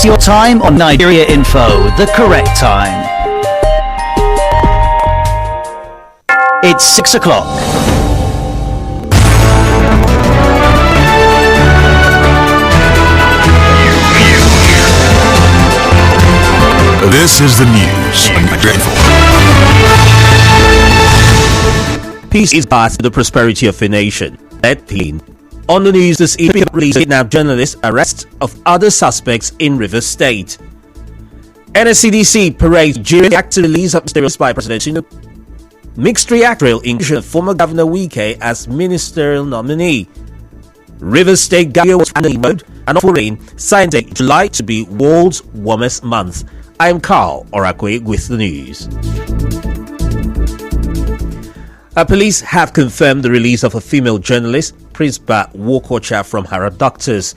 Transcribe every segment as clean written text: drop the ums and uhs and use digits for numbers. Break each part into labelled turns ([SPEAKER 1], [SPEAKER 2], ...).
[SPEAKER 1] It's your time on Nigeria Info, the correct time. It's 6 o'clock.
[SPEAKER 2] This is the news on Nigeria Info.
[SPEAKER 3] Peace is part of the prosperity of a nation. On the news this evening, released kidnapped journalists, arrest of other suspects in Rivers State. NSCDC parades during the active release of materials by President Tinubu. Mixed reaction inclusion of former Governor Wike as ministerial nominee. Rivers State Governor was finally moved and for rain, signed July to be World's Warmest Month. I am Carl Orakwe with the news. Police have confirmed the release of a female journalist, Prisba Wokocha, from her abductors.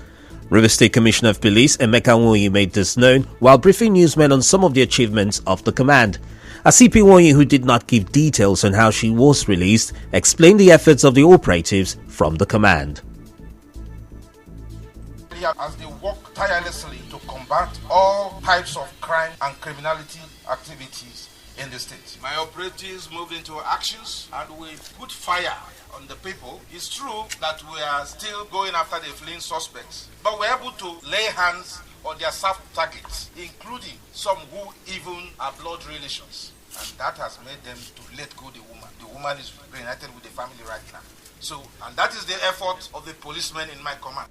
[SPEAKER 3] River State Commissioner of Police Emeka Nwoyi made this known while briefing newsmen on some of the achievements of the command. A CP Nwoyi, who did not give details on how she was released, explained the efforts of the operatives from the command.
[SPEAKER 4] As they work tirelessly to combat all types of crime and criminality activities in the state. My operatives moved into actions and we put fire on the people. It's true that we are still going after the fleeing suspects, but we're able to lay hands on their soft targets, including some who even are blood relations. And that has made them to let go the woman. The woman is reunited with the family right now. And that is the effort of the policemen in my command.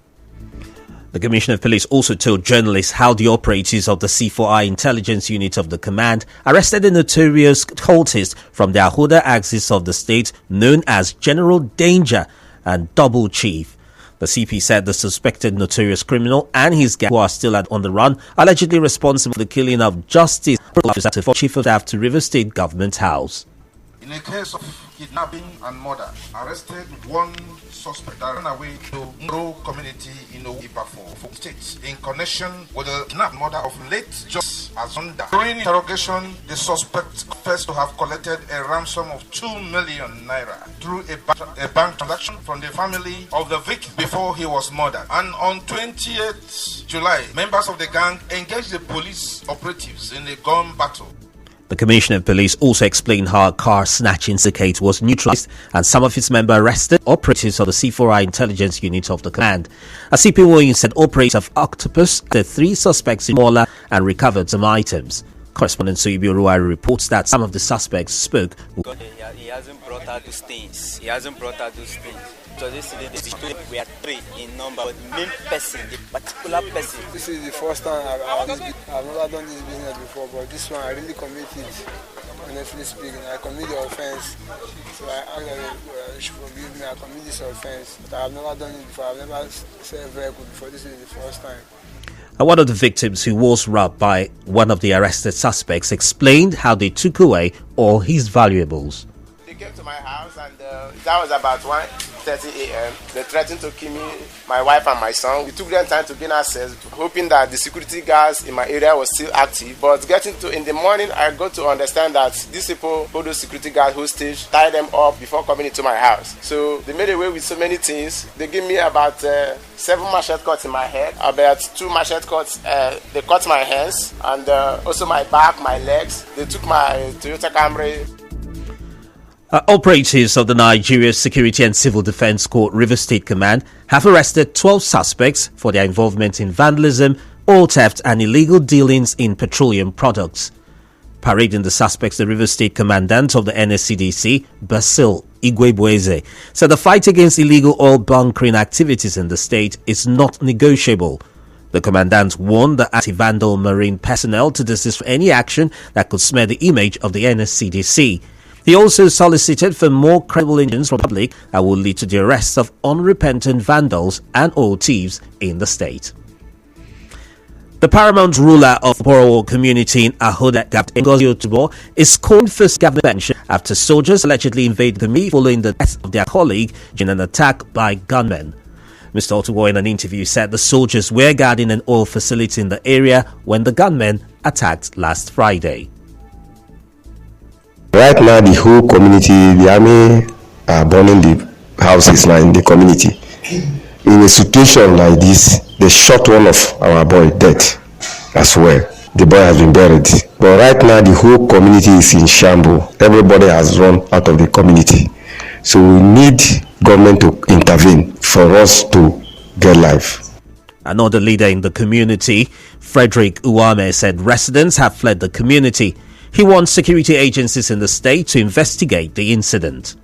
[SPEAKER 3] The Commissioner of Police also told journalists how the operatives of the C4I intelligence unit of the command arrested a notorious cultist from the Ahoda axis of the state known as General Danger and Double Chief. The CP said the suspected notorious criminal and his gang, who are still on the run, allegedly responsible for the killing of Justice Officer for Chief of Staff to River State Government House.
[SPEAKER 4] In a case of kidnapping and murder, arrested one suspect that ran away to Ngro community in Ibafo State in connection with the kidnapped murder of late Justice Azonda. During interrogation, the suspect confessed to have collected a ransom of 2 million naira through a bank transaction from the family of the victim before he was murdered. And on 28th July, members of the gang engaged the police operatives in a gun battle.
[SPEAKER 3] The Commissioner of Police also explained how a car snatching syndicate was neutralized and some of its members arrested, operatives of the C4I intelligence unit of the command. A CP Nwoyi said operators of Octopus the 3 suspects in Mola and recovered some items. Correspondent Suibi Oruwari reports that some of the suspects spoke.
[SPEAKER 5] He hasn't brought out those things. So this we are 3 in number, but the main person, the particular person.
[SPEAKER 6] This is the first time I've never done this business before, but this one I really committed. Honestly speaking, I commit the offense. So I ask that you should forgive me. I commit this offense. But I've never done it before. I've never said vehicle before. This is the first time.
[SPEAKER 3] One of the victims, who was robbed by one of the arrested suspects, explained how they took away all his valuables.
[SPEAKER 7] They came to my house and that was about 1:30 a.m. They threatened to kill me, my wife and my son. We took them time to gain access, hoping that the security guards in my area was still active. But in the morning, I got to understand that these people, all those security guards hostage, tied them up before coming into my house. So they made away with so many things. They gave me about 7 machete cuts in my head, about 2 machete cuts. They cut my hands and also my back, my legs. They took my Toyota Camry.
[SPEAKER 3] Operatives of the Nigeria Security and Civil Defense Corps River State Command have arrested 12 suspects for their involvement in vandalism, oil theft and illegal dealings in petroleum products. Parading the suspects, the River State Commandant of the NSCDC, Basil Igwebueze, said the fight against illegal oil bunkering activities in the state is not negotiable. The commandant warned the anti-vandal marine personnel to desist from any action that could smear the image of the NSCDC. He also solicited for more credible evidence from the public that will lead to the arrest of unrepentant vandals and oil thieves in the state. The paramount ruler of the Borough community in Ahoda, Ngozi Otubo, is calling for government bench after soldiers allegedly invaded the community following the death of their colleague in an attack by gunmen. Mr. Otubo, in an interview, said the soldiers were guarding an oil facility in the area when the gunmen attacked last Friday.
[SPEAKER 8] Right now, the whole community, the army are burning the houses now in the community. In a situation like this, they shot one of our boys dead. as well. The boy has been buried. But right now, the whole community is in shambles. Everybody has run out of the community. So we need government to intervene for us to get life.
[SPEAKER 3] Another leader in the community, Frederick Uwame, said residents have fled the community. He wants security agencies in the state to investigate the incident.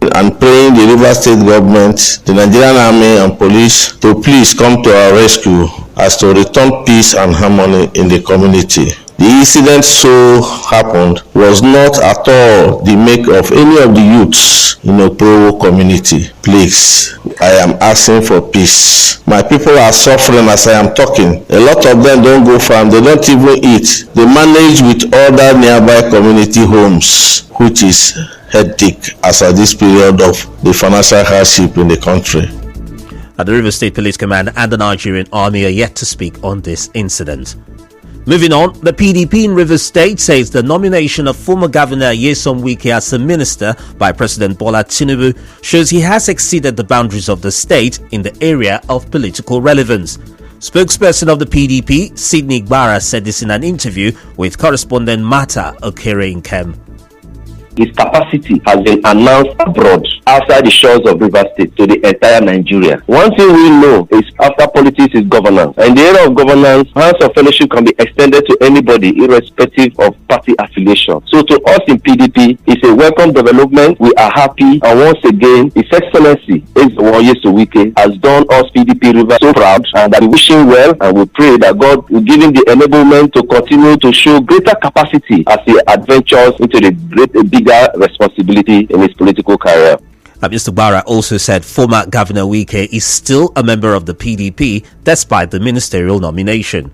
[SPEAKER 9] And praying the River State government, the Nigerian Army and police to please come to our rescue as to return peace and harmony in the community. The incident so happened was not at all the make of any of the youths in the Pro community. Please, I am asking for peace. My people are suffering as I am talking. A lot of them don't go farm, they don't even eat. They manage with other nearby community homes, which is hectic as at this period of the financial hardship in the country.
[SPEAKER 3] The River State Police Command and the Nigerian Army are yet to speak on this incident. Moving on, the PDP in Rivers State says the nomination of former Governor Nyesom Wike as a minister by President Bola Tinubu shows he has exceeded the boundaries of the state in the area of political relevance. Spokesperson of the PDP, Sidney Gbara, said this in an interview with correspondent Mata Okere-Nkem.
[SPEAKER 10] His capacity has been announced abroad, outside the shores of River State, to the entire Nigeria. One thing we know is after politics is governance. And in the area of governance, hands of fellowship can be extended to anybody, irrespective of party affiliation. So to us in PDP, it's a welcome development. We are happy. And once again, His Excellency Nyesom Wike has done us PDP River so proud, and that we wish him well, and we pray that God will give him the enablement to continue to show greater capacity as he adventures into the bigger responsibility in his political career.
[SPEAKER 3] Mr. Gbara also said former Governor Wike is still a member of the PDP despite the ministerial nomination.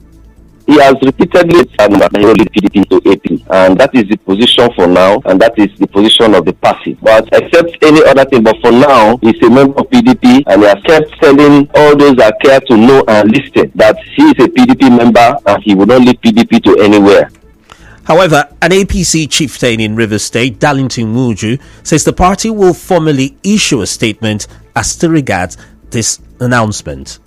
[SPEAKER 10] He has repeatedly said that he will lead PDP to AP, and that is the position for now, and that is the position of the party. But except any other thing, but for now, he's a member of PDP, and he has kept telling all those that care to know and listen that he is a PDP member and he will not lead PDP to anywhere.
[SPEAKER 3] However, an APC chieftain in Rivers State, Darlington Muju, says the party will formally issue a statement as to regards this announcement.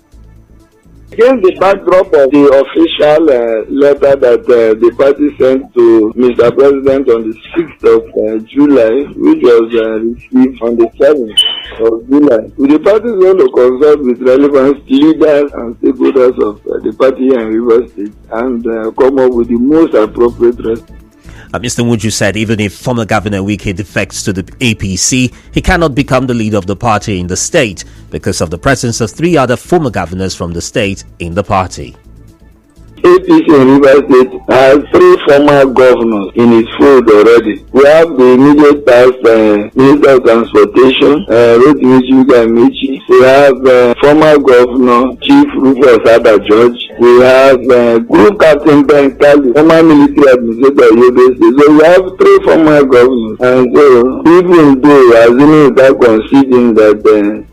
[SPEAKER 11] Against the backdrop of the official letter that the party sent to Mr. President on the 6th of July, which was received on the 7th of July, the party is going to consult with relevant leaders and stakeholders of the party and River State and come up with the most appropriate response.
[SPEAKER 3] Mr. Muju said even if former Governor Wike defects to the APC, he cannot become the leader of the party in the state because of the presence of 3 other former governors from the state in the party.
[SPEAKER 11] APC in River State has 3 former governors in its fold already. We have the immediate past Minister of Transportation, Rotimi Michi. We have former Governor Chief Rufus Ada George. We have Group Captain Ben Kali, former military administrator of Yobe State. So we have 3 former governors. And so, even though, assuming without conceding that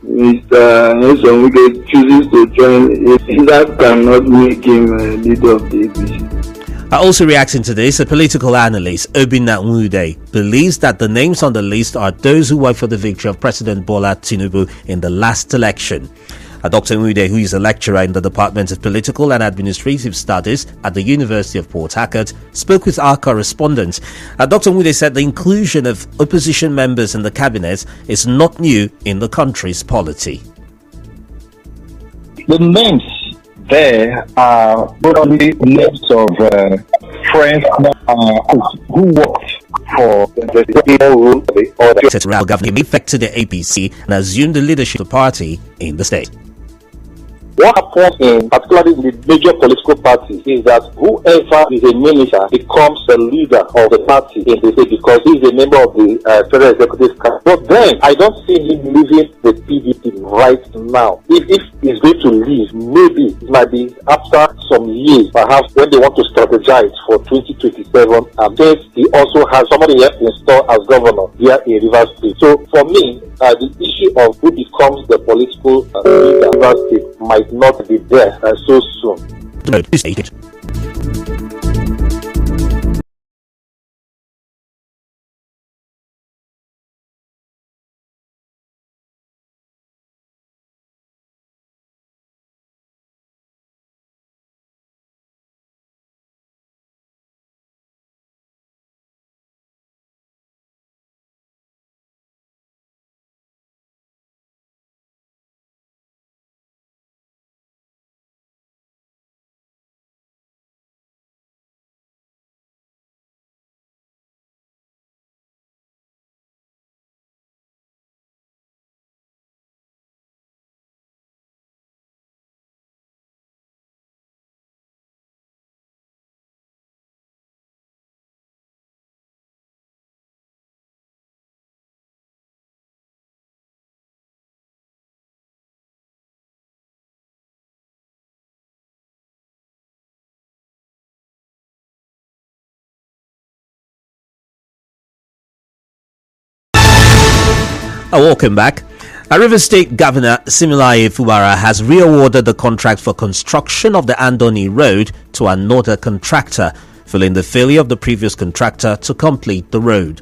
[SPEAKER 11] Mr. Nyesom Wike chooses to join, that cannot make him leader of the APC.
[SPEAKER 3] Also reacting to this, a political analyst, Obinna Nwude, believes that the names on the list are those who worked for the victory of President Bola Tinubu in the last election. Dr. Nwude, who is a lecturer in the Department of Political and Administrative Studies at the University of Port Harcourt, spoke with our correspondent. Dr. Nwude said the inclusion of opposition members in the cabinet is not new in the country's polity.
[SPEAKER 12] The names there are probably names of friends who worked for the
[SPEAKER 3] people government affected the APC and assumed the leadership of the party in the state.
[SPEAKER 13] What happens particularly in the major political parties is that whoever is a minister becomes a leader of the party in the state because he is a member of the Federal Executive Council. But then I don't see him leaving the PDP right now. If he's going to leave, maybe it might be after some years, perhaps when they want to strategize for 2027, and then he also has somebody else installed as governor here in River State. So for me, the issue of who becomes the political leader in River State might not be there so soon.
[SPEAKER 3] Welcome back. River State Governor Similaye Fubara has re-awarded the contract for construction of the Andoni Road to another contractor, following the failure of the previous contractor to complete the road.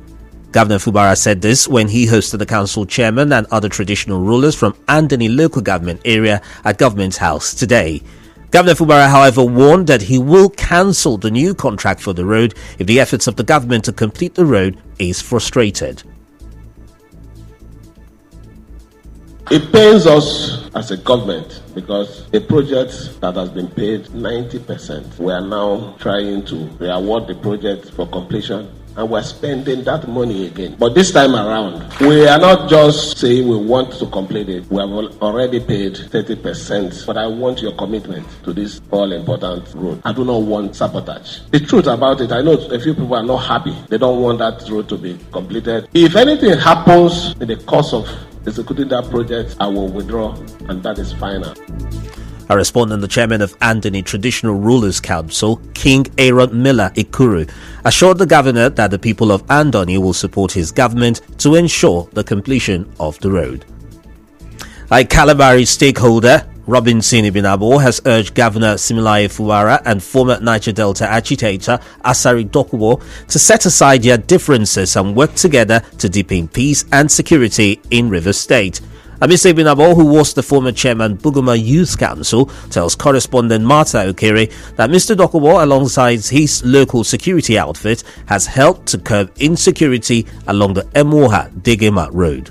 [SPEAKER 3] Governor Fubara said this when he hosted the council chairman and other traditional rulers from Andoni local government area at Government House today. Governor Fubara, however, warned that he will cancel the new contract for the road if the efforts of the government to complete the road is frustrated.
[SPEAKER 14] It pains us as a government because a project that has been paid 90%, we are now trying to re-award the project for completion, and we're spending that money again. But this time around, we are not just saying we want to complete it. We have already paid 30%, but I want your commitment to this all-important road. I do not want sabotage. The truth about it, I know a few people are not happy. They don't want that road to be completed. If anything happens in the course of executing that project, I will withdraw, and that is final.
[SPEAKER 3] A respondent, the chairman of Andoni Traditional Rulers Council, King Aaron Miller Ikuru, assured the governor that the people of Andoni will support his government to ensure the completion of the road. A Calabari stakeholder, Robinson Ibinabo, has urged Governor Similaye Fubara and former Niger Delta agitator Asari Dokubo to set aside their differences and work together to deepen peace and security in Rivers State. Mr. Ibinabo, who was the former chairman Buguma Youth Council, tells correspondent Martha Okere that Mr. Dokubo, alongside his local security outfit, has helped to curb insecurity along the Emoha-Degema road.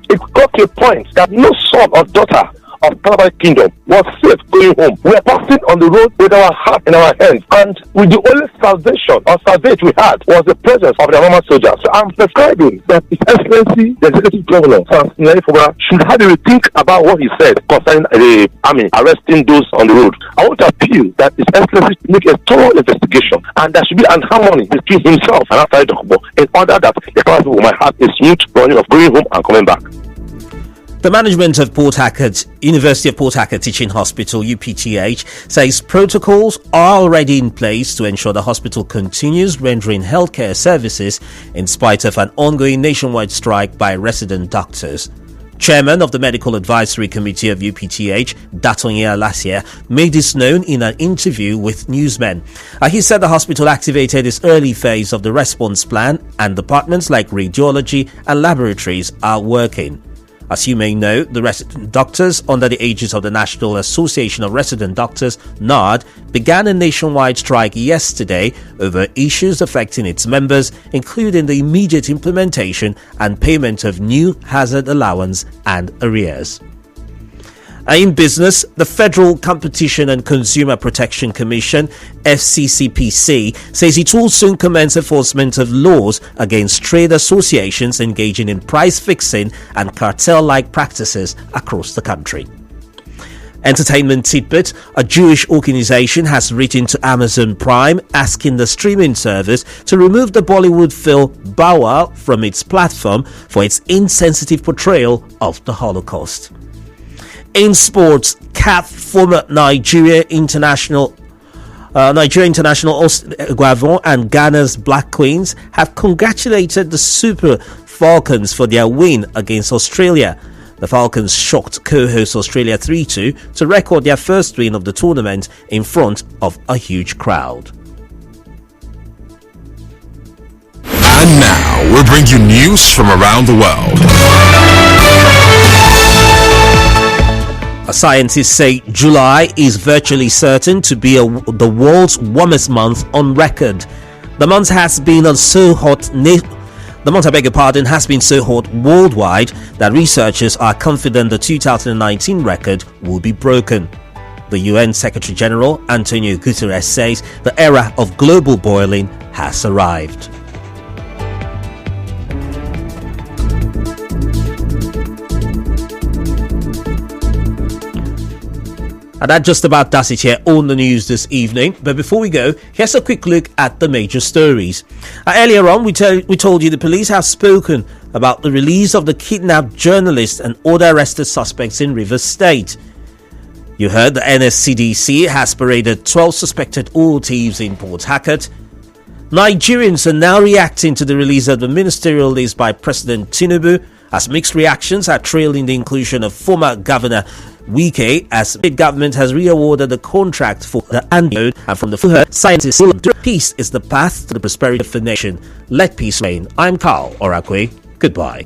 [SPEAKER 13] It got to a point that no son or daughter of Calabari Kingdom was safe going home. We are passing on the road with our heart in our hands, and with the only salvation or salvage we had was the presence of the Mama soldiers. So I'm prescribing that His Excellency, the Executive Governor, Similaye Fubara, should have a rethink about what he said concerning the army arresting those on the road. I want to appeal that His Excellency make a thorough investigation, and there should be an harmony between himself and Asari Dokubo in order that the Calabari people might have a smooth running of going home and coming back.
[SPEAKER 3] The management of Port Harcourt, University of Port Harcourt Teaching Hospital, UPTH, says protocols are already in place to ensure the hospital continues rendering healthcare services in spite of an ongoing nationwide strike by resident doctors. Chairman of the Medical Advisory Committee of UPTH, Datonye Alasia, made this known in an interview with newsmen. He said the hospital activated its early phase of the response plan and departments like radiology and laboratories are working. As you may know, the resident doctors under the aegis of the National Association of Resident Doctors, NARD, began a nationwide strike yesterday over issues affecting its members, including the immediate implementation and payment of new hazard allowance and arrears. In business, the Federal Competition and Consumer Protection Commission, FCCPC, says it will soon commence enforcement of laws against trade associations engaging in price fixing and cartel-like practices across the country. Entertainment tidbit: a Jewish organization has written to Amazon Prime asking the streaming service to remove the Bollywood film Bawa from its platform for its insensitive portrayal of the Holocaust. In sports, CAF former Nigeria International Guavon and Ghana's Black Queens have congratulated the Super Falcons for their win against Australia. The Falcons shocked co-host Australia 3-2 to record their first win of the tournament in front of a huge crowd.
[SPEAKER 2] And now we'll bring you news from around the world.
[SPEAKER 3] Scientists say July is virtually certain to be the world's warmest month on record. The month has been so hot worldwide that researchers are confident the 2019 record will be broken. The UN Secretary General Antonio Guterres says the era of global boiling has arrived. And that just about does it here on the news this evening. But before we go, here's a quick look at the major stories. Earlier on, we told you the police have spoken about the release of the kidnapped journalist and other arrested suspects in Rivers State. You heard the NSCDC has paraded 12 suspected oil thieves in Port Harcourt. Nigerians are now reacting to the release of the ministerial list by President Tinubu, as mixed reactions are trailing the inclusion of former Governor Wike, as state government has re-awarded the contract for the antidote, and from the Fuher scientists, peace is the path to the prosperity of the nation. Let peace reign. I'm Carl Orakwe. Goodbye.